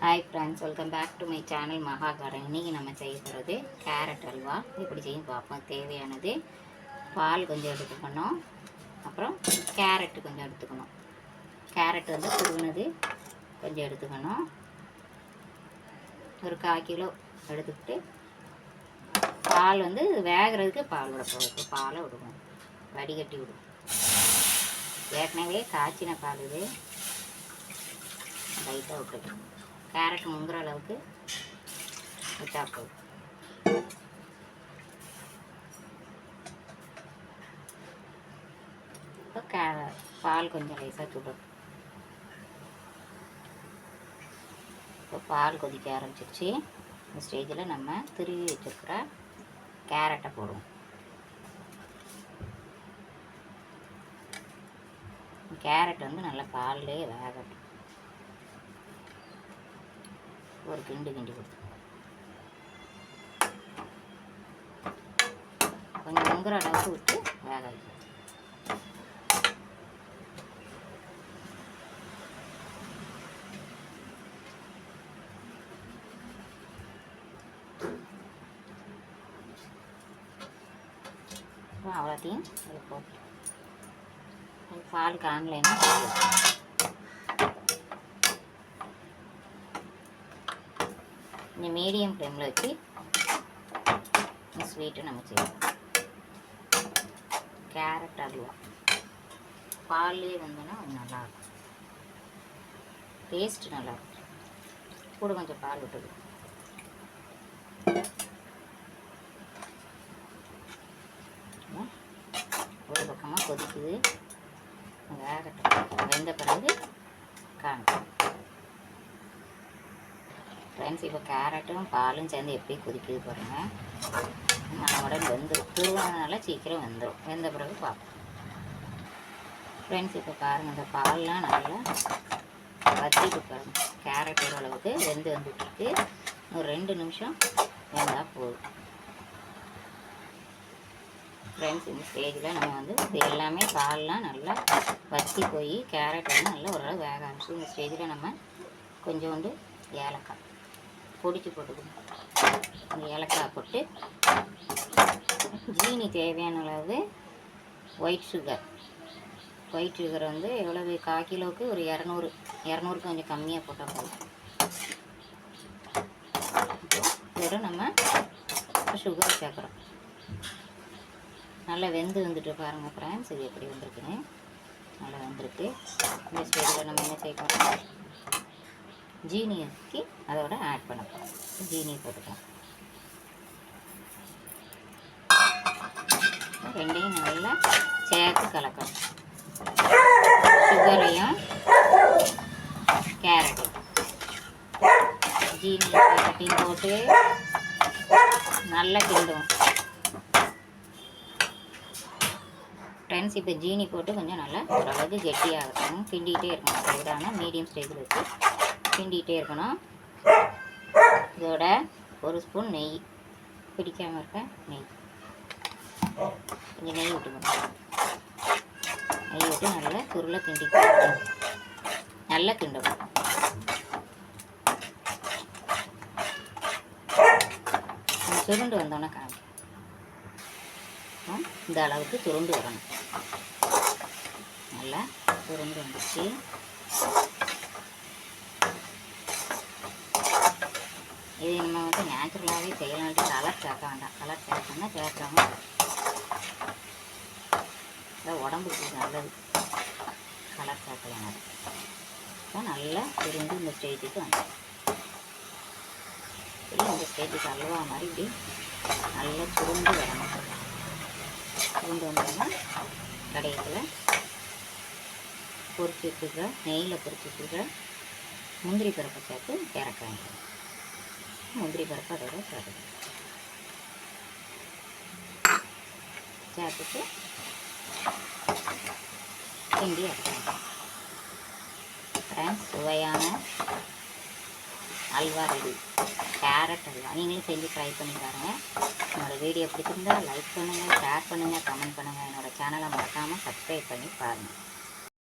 Hi friends, welcome back to my channel Maha garden. இன்றைக்கி நம்ம செய்ய போகிறது கேரட் அல்வா. எப்படி செய்யும் பார்ப்போம். தேவையானது பால் கொஞ்சம் எடுத்துக்கணும், அப்புறம் கேரட்டு கொஞ்சம் எடுத்துக்கணும். கேரட் வந்து துருவினது கொஞ்சம் எடுத்துக்கணும். ஒரு 1/4 கிலோ எடுத்துக்கிட்டு பால் வந்து வேகிறதுக்கு பால் விட போகுது. பாலை விடுவோம், வடிகட்டி விடுவோம். ஏற்கனவே காய்ச்சின பால் இது, லைட்டாக விட்டுக்கணும். கேரட் முங்குற அளவுக்கு விட்டா போதும். இப்போ பால் கொஞ்சம் லேசாக சுடும். இப்போ பால் கொதிக்க ஆரம்பிச்சிருச்சு. இந்த ஸ்டேஜில் நம்ம திருவி வச்சுருக்கிற கேரட்டை போடுவோம். கேரட் வந்து நல்லா பால்லேயே வேகட்டும். ஒரு கிண்டு கொடுத்து கொஞ்சம் முங்குற அளவுக்கு விட்டு வேக வைக்கணும். அவ்வளோத்தையும் அதில் போட்டு பால் காணலைன்னா கொஞ்சம் மீடியம் ஃப்ளேமில் வச்சு இந்த ஸ்வீட்டை நம்ம செய்வோம். கேரட் அல்வா பால்லே வந்தோன்னா கொஞ்சம் நல்லாயிருக்கும், டேஸ்ட்டு நல்லாயிருக்கும். கூட கொஞ்சம் பால் விட்டுது. ஒரு பக்கமாக கொதிக்குது, வேகட்டும். வெந்த பிறகு காணும். ஃப்ரெண்ட்ஸ், இப்போ கேரட்டும் பாலும் சேர்ந்து எப்படி கொதிக்குது பாருங்கள். நம்மளோட வெந்துடும். துருவானதுனால சீக்கிரம் வெந்துடும். வெந்த பிறகு பார்ப்போம். ஃப்ரெண்ட்ஸ், இப்போ பாருங்கள், இந்த பால்லாம் நல்லா வத்திட்டு பாருங்கள். கேரட் ஓரளவுக்கு வெந்து வந்துட்டுருக்கு. ஒரு 2 நிமிஷம் வெந்தால் போதும். ஃப்ரெண்ட்ஸ், இந்த ஸ்டேஜில் நம்ம வந்து இது எல்லாமே பால்லாம் நல்லா வத்தி போய் கேரட் வந்து நல்லா ஓரளவு வேக ஆரம்பிச்சு. இந்த ஸ்டேஜில் நம்ம கொஞ்சோண்டு ஏலக்காய் பொடிச்சு போட்டுக்கணும். இந்த ஏலக்காய் போட்டு ஜீனி தேவையான அளவு ஒயிட் சுகர் வந்து எவ்வளவு 1/4 கிலோவுக்கு ஒரு 200 கொஞ்சம் கம்மியாக போட்டால் போதும். இதோட நம்ம சுகர் சேர்க்குறோம். நல்லா வெந்து வந்துட்டு பாருங்கள் ஃப்ரெண்ட்ஸ். இது எப்படி வந்திருக்குன்னு நல்லா வந்திருக்கு. இந்த ஸ்டேஜில் நம்ம என்ன செய்ய போகிறோம், ஜீனிக்கு அதோட ஆட் பண்ண போகிறோம். ஜீனி போட்டுக்கலாம். ரெண்டையும் நல்லா சேர்த்து கலக்கணும். சுகரையும் கேரட்டையும் ஜீனி கேரட்டையும் போட்டு நல்லா கிண்டுவோம். ஃப்ரெண்ட்ஸ், இப்போ ஜீனி போட்டு கொஞ்சம் நல்லா ஓரளவுக்கு கெட்டியாகணும். கிண்டிகிட்டே இருக்கணும். சைடான மீடியம் ஸ்டேஜில் வச்சு கிண்டிகிட்டே இருக்கணும். இதோட 1 ஸ்பூன் நெய், பிடிக்காமல் இருக்க நெய், கொஞ்சம் நெய் விட்டுக்கணும். நெய் விட்டு நல்லா துருளை நல்லா கிண்டணும். சுருண்டு வந்தோன்னே காணும். இந்த அளவுக்கு சுருண்டு வரணும். நல்லா சுருண்டு வந்துச்சு. இது நம்ம வந்து நேச்சுரலாகவே செய்யலான்ட்டு கலர் சேர்க்க வேண்டாம். கலர் சேர்க்கணும்னா சேர்க்காம உடம்புக்கு நல்லது. கலர் சேர்க்கலாம். நல்லா சுருண்டு இந்த ஸ்டேஜுக்கு வந்து இந்த ஸ்டேஜுக்கு அல்வா மாதிரி இப்படி நல்லா சுருண்டு வரணும். சுருண்டு வந்தோம்னா கடையில் பொரிச்சு வச்சுக்கிற நெய்யில் பொரிச்சு வச்சுக்கிற முந்திரி பருப்பை சேர்த்து இறக்க வேண்டியது. முந்திரி பருப்பு அதோட சேர்த்துட்டு கிண்டி இறக்க. ஃப்ரெண்ட்ஸ், சுவையான அல்வா ரெடி. கேரட் அல்வா நீங்களும் செஞ்சு ட்ரை பண்ணி பாருங்கள். என்னோடய வீடியோ பிடிச்சிருந்தால் லைக் பண்ணுங்கள், ஷேர் பண்ணுங்கள், கமெண்ட் பண்ணுங்கள். என்னோடய சேனலை மறக்காமல் சப்ஸ்கிரைப் பண்ணி பாருங்கள்.